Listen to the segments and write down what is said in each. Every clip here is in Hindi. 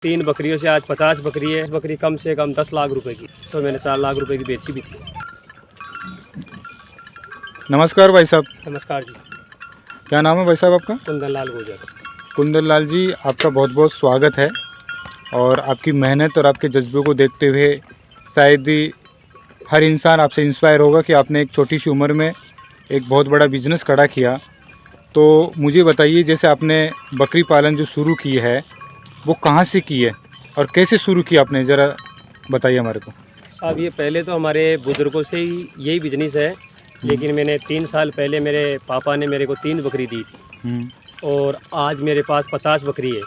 3 बकरियों से आज 50 बकरी है। बकरी कम से कम 10 लाख रुपए की, तो मैंने 4 लाख रुपए की बेची भी थी। नमस्कार भाई साहब। नमस्कार जी। क्या नाम है भाई साहब आपका? कुंदन लाल गुर्जर। कुंदन लाल जी, आपका बहुत बहुत स्वागत है। और आपकी मेहनत और आपके जज्बे को देखते हुए शायद ही हर इंसान आपसे इंस्पायर होगा कि आपने एक छोटी सी उम्र में एक बहुत बड़ा बिजनेस खड़ा किया। तो मुझे बताइए, जैसे आपने बकरी पालन जो शुरू की है वो कहाँ से की है और कैसे शुरू किया आपने, ज़रा बताइए हमारे को। साहब, ये पहले तो हमारे बुज़ुर्गों से ही यही बिजनेस है, लेकिन मैंने 3 साल पहले मेरे पापा ने मेरे को 3 बकरी दी थी और आज मेरे पास 50 बकरी है।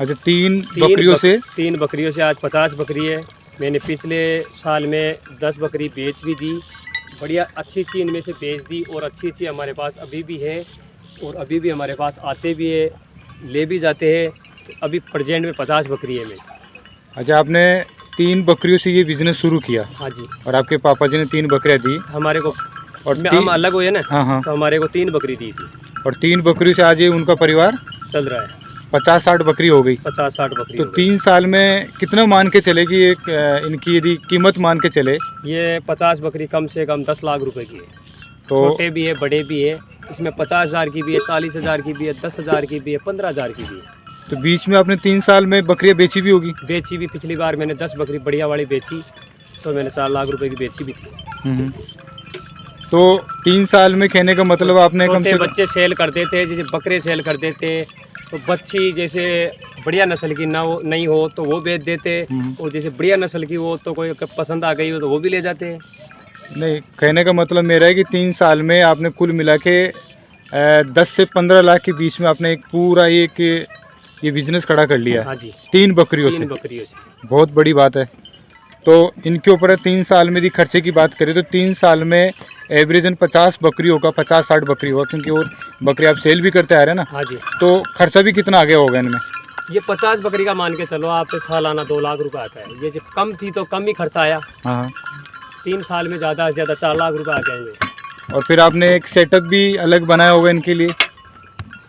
अच्छा, 3 बकरियों से 3 बकरियों से आज 50 बकरी है। मैंने पिछले साल में 10 बकरी बेच भी दी, बढ़िया अच्छी इनमें से बेच दी, और अच्छी हमारे पास अभी भी है और अभी भी हमारे पास आते भी है, ले भी जाते हैं। अभी प्रेजेंट में 50 बकरी है मेरी। अच्छा, आपने 3 बकरियों से ये बिज़नेस शुरू किया? हाँ जी। और आपके पापा जी ने 3 बकरियां दी हमारे को, और हम अलग हुए ना। हाँ, तो हमारे को 3 बकरी दी थी और 3 बकरियों से आज ये उनका परिवार चल रहा है। 50-60 बकरी हो गई। 50-60 बकरी तो हो गई। 3 साल में कितना मान के चले कि एक इनकी यदि कीमत मान के चले? ये 50 बकरी कम से कम 10 लाख रुपए की है। तो छोटे भी है, बड़े भी है। इसमें 50,000 की भी है, 40,000 की भी है, 10,000 की भी है, 15,000 की भी है। तो बीच में आपने 3 साल में बकरियां बेची भी होगी? बेची भी, पिछली बार मैंने 10 बकरी बढ़िया वाली बेची, तो मैंने 4 लाख रुपए की बेची भी थी। तो 3 साल में कहने का मतलब आपने कम से बच्चे सेल करते थे, जैसे बकरे सेल करते थे, तो बच्ची जैसे बढ़िया नस्ल की ना हो नहीं हो तो वो बेच देते, और जैसे बढ़िया नस्ल की हो तो कोई पसंद आ गई हो तो वो भी ले जाते हैं। नहीं, कहने का मतलब मेरा है कि 3 साल में आपने कुल मिला के 10 से 15 लाख के बीच में आपने एक पूरा ये बिजनेस खड़ा कर लिया है। हाँ जी। 3 बकरियों से। बहुत बड़ी बात है। तो इनके ऊपर 3 साल में यदि खर्चे की बात करें तो 3 साल में एवरेजन 50 बकरी होगा, 50-60 बकरी होगा, क्योंकि वो बकरी आप सेल भी करते आ रहे हैं ना। हाँ जी। तो खर्चा भी कितना आगे होगा इनमें? ये 50 बकरी का मान के चलो आप, सालाना 2 लाख रुपए आता है। ये जब कम थी तो कम ही खर्चा आया। हाँ। 3 साल में ज़्यादा से ज़्यादा 4 लाख रुपए आ जाएंगे। और फिर आपने एक सेटअप भी अलग बनाया होगा इनके लिए?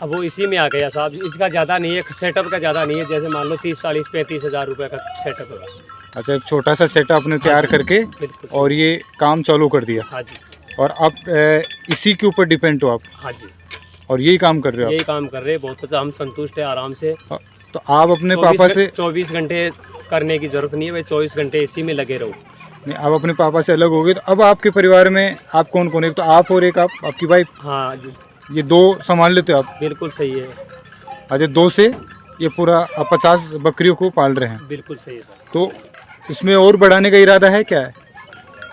अब वो इसी में आ गया साहब। इसका ज़्यादा नहीं है, सेटअप का ज़्यादा नहीं है। जैसे मान लो 30-40-35 हज़ार रुपये का सेटअप है बस। अच्छा, एक छोटा सा सेटअप आपने तैयार करके और ये काम चालू कर दिया। हाँ जी। और अब इसी के ऊपर डिपेंड हो आप? हाँ जी। और यही काम कर रहे हो? यही काम कर रहे हैं। बहुत अच्छा, हम संतुष्ट है आराम से। तो आप अपने पापा से 24 घंटे करने की ज़रूरत नहीं है भाई, 24 घंटे इसी में लगे रहो। नहीं, आप अपने पापा से अलग हो गए, तो अब आपके परिवार में आप कौन कौन है? तो आप और एक आपकी वाइफ? हाँ जी। ये 2 संभाल लेते हो आप? बिल्कुल सही है। अच्छा, 2 से ये पूरा आप 50 बकरियों को पाल रहे हैं? बिल्कुल सही है सर। तो इसमें और बढ़ाने का इरादा है क्या है?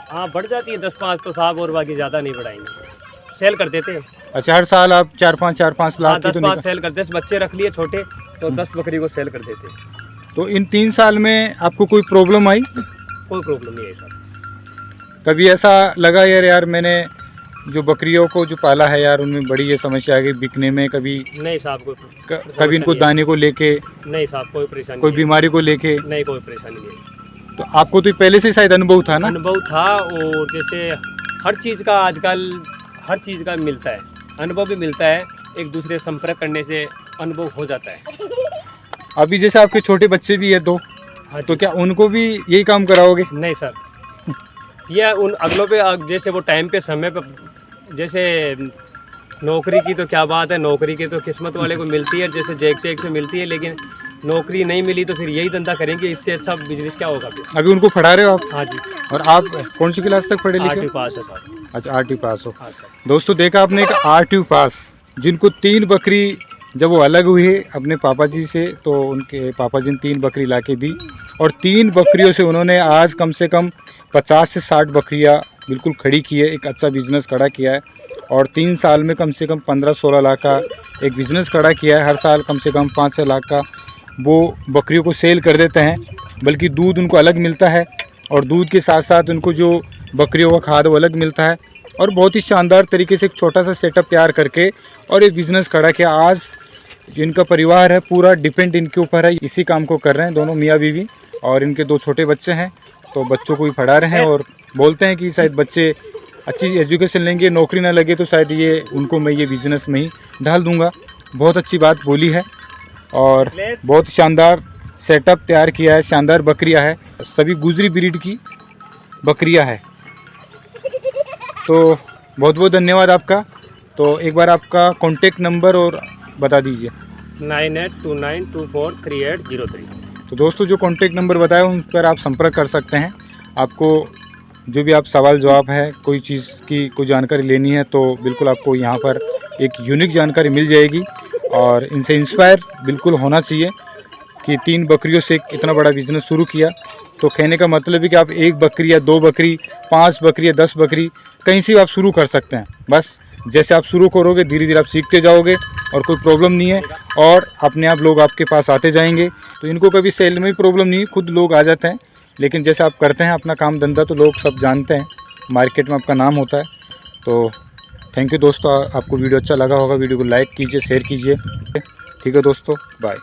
हाँ, बढ़ जाती है 10-5 तो साहब, और बाकी ज़्यादा नहीं बढ़ाएंगे। सेल कर देते। अच्छा, हर साल आप 4-5 लाख की? 10-5 सेल करते। बच्चे रख लिए छोटे तो 10 बकरी को सेल कर देते। तो इन 3 साल में आपको कोई प्रॉब्लम आई? कोई प्रॉब्लम नहीं है सर। कभी ऐसा लगा यार मैंने जो बकरियों को जो पाला है यार, उनमें बड़ी ये समस्या आ गई बिकने में? कभी नहीं साहब, कभी इनको दाने को लेके? नहीं साहब, कोई परेशानी, कोई बीमारी को लेके? नहीं, कोई परेशानी नहीं। तो आपको तो पहले से शायद अनुभव था ना? अनुभव था, और जैसे हर चीज़ का आजकल हर चीज़ का मिलता है, अनुभव भी मिलता है। एक दूसरे संपर्क करने से अनुभव हो जाता है। अभी जैसे आपके छोटे बच्चे भी है 2, तो क्या उनको भी यही काम कराओगे? नहीं सर, यह उन अगलों पे, जैसे वो टाइम पे समय पे, जैसे नौकरी की तो क्या बात है, नौकरी की तो किस्मत वाले को मिलती है, जैसे चेक से मिलती है, लेकिन नौकरी नहीं मिली तो फिर यही धंधा करेंगे। इससे अच्छा बिजनेस क्या होगा फिर? अभी उनको पढ़ा रहे हो आप? हाँ जी। और आप कौन सी क्लास तक पढ़े लिखे? 8वीं पास है सर। अच्छा, 8वीं पास हो। हाँ सर। दोस्तों, देखा आपने एक 8वीं पास, जिनको 3 बकरी जब वो अलग हुए अपने पापा जी से, तो उनके पापा जी ने 3 बकरी ला के दी, और 3 बकरियों से उन्होंने आज कम से कम 50 से 60 बकरियां बिल्कुल खड़ी की है। एक अच्छा बिजनेस खड़ा किया है, और 3 साल में कम से कम 15-16 लाख का एक बिज़नेस खड़ा किया है। हर साल कम से कम 5-6 लाख का वो बकरियों को सेल कर देते हैं। बल्कि दूध उनको अलग मिलता है, और दूध के साथ साथ उनको जो बकरियों का खाद वो अलग मिलता है। और बहुत ही शानदार तरीके से एक छोटा सा सेटअप तैयार करके और एक बिज़नेस खड़ा किया। आज जिनका परिवार है पूरा डिपेंड इनके ऊपर है, इसी काम को कर रहे हैं दोनों मियाँ बीवी, और इनके 2 छोटे बच्चे हैं। तो बच्चों को भी पढ़ा रहे हैं, और बोलते हैं कि शायद बच्चे अच्छी एजुकेशन लेंगे, नौकरी ना लगे तो शायद ये उनको मैं ये बिज़नेस में ही ढाल दूंगा। बहुत अच्छी बात बोली है, और बहुत शानदार सेटअप तैयार किया है। शानदार बकरियां है, सभी गुजरी ब्रीड की बकरियां है। तो बहुत बहुत धन्यवाद आपका। तो एक बार आपका कॉन्टेक्ट नंबर और बता दीजिए। 9829243803। तो दोस्तों जो कॉन्टेक्ट नंबर बताया उन पर आप संपर्क कर सकते हैं। आपको जो भी आप सवाल जवाब है, कोई चीज़ की कोई जानकारी लेनी है तो बिल्कुल आपको यहाँ पर एक यूनिक जानकारी मिल जाएगी। और इनसे इंस्पायर बिल्कुल होना चाहिए कि 3 बकरियों से इतना बड़ा बिजनेस शुरू किया। तो कहने का मतलब है कि आप 1 बकरी या 2 बकरी, 5 बकरी या 10 बकरी कहीं से भी आप शुरू कर सकते हैं। बस जैसे आप शुरू करोगे धीरे धीरे आप सीखते जाओगे और कोई प्रॉब्लम नहीं है, और अपने आप लोग आपके पास आते जाएंगे। तो इनको कभी सेल में भी प्रॉब्लम नहीं, खुद लोग आ जाते हैं। लेकिन जैसे आप करते हैं अपना काम धंधा तो लोग सब जानते हैं, मार्केट में आपका नाम होता है। तो थैंक यू दोस्तों, आपको वीडियो अच्छा लगा होगा, वीडियो को लाइक कीजिए, शेयर कीजिए। ठीक है दोस्तों, बाय।